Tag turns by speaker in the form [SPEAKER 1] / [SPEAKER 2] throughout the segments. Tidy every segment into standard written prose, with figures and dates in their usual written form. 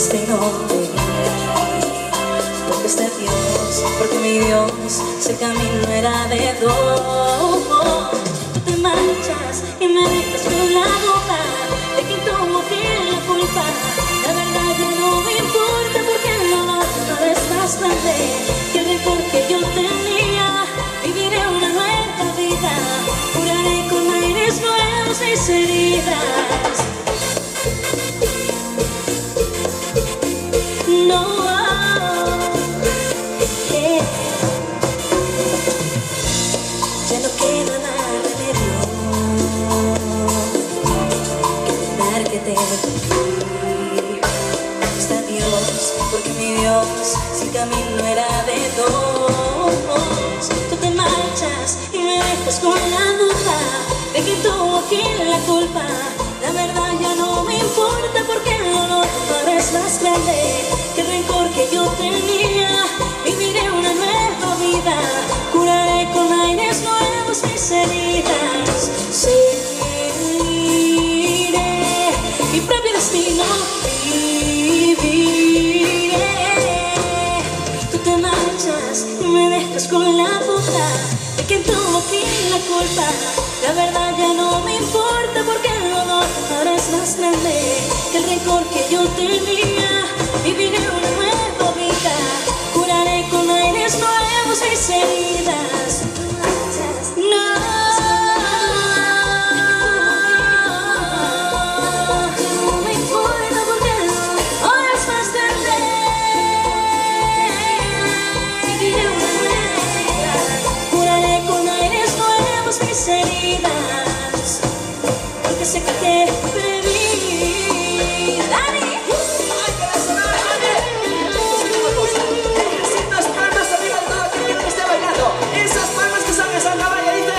[SPEAKER 1] destino porque es de Dios, porque mi Dios, ese camino era de dos. Tú te marchas y me dejas con la duda de que tuvo que la culpa. La verdad ya no me importa porque el dolor no es más grande que el rencor que yo tenía. Viviré una nueva vida, curaré con aires nuevos mis heridas. No, ya no queda más remedio que pensar que te fui. Está Dios, porque mi Dios, si el camino era de dos. Tú te marchas y me dejas con la duda de que tuvo aquí la culpa. La verdad ya no me importa porque el dolor ahora es más grande que el rencor que yo tenía. Viviré una nueva vida, curaré con aires nuevos mis heridas. Seguiré mi propio destino, viviré. Tú te marchas y me dejas con la duda de que tuvo aquí la culpa. La verdad ya no me importa porque el dolor ahora es más grande que el rencor que yo tenía. Viviré una nueva vida, curaré con aires nuevos mis heridas. No, no me importa porque el dolor ahora es más grande. Viviré una nueva vida, curaré con aires nuevos mis heridas, porque sé que te perdí. ¡Dani!
[SPEAKER 2] ¡Ay, que la sonaba! Una cosa, necesitas palmas arriba de todo aquel que esté bailando. Esas palmas que son esa caballo, dice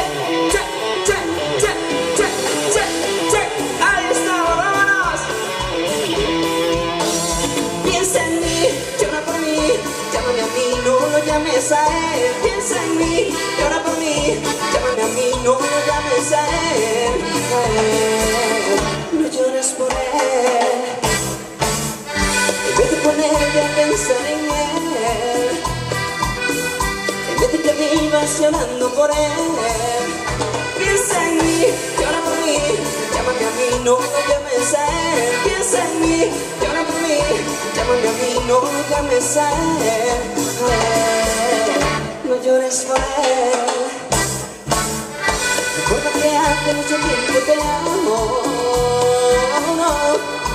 [SPEAKER 2] che, che, che, che, che, che. Ahí estamos, vámonos. Piensa en mí, llora por mí, llámame a mí, no lo llames a él. Piensa en mí, llora por mí, llámame a mí, no lo llames a él. No llores por él, en vez de ponerte a pensar en él, en vez de que vivas llorando por él. Piensa en mí, llora por mí, llámame a mí, no lo llames a él. Piensa en mí, llora por mí, llámame a mí, no lo llames a él. No llores por él. Recuerda que hace mucho tiempo te amo,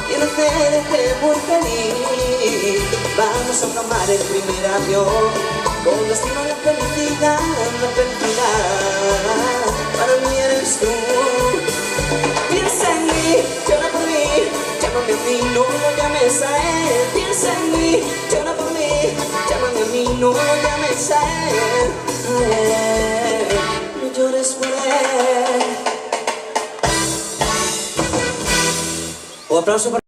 [SPEAKER 2] quiero hacerte muy feliz. Vamos a tomar el primer avión con destino a la felicidad, la felicidad. Para mí eres tú. Piensa en mí, llora por mí, llámame a mí, no lo llames a él. Piensa en mí, llora por mí, llámame a mí, no lo llames a él. No llores por él. Un aplauso para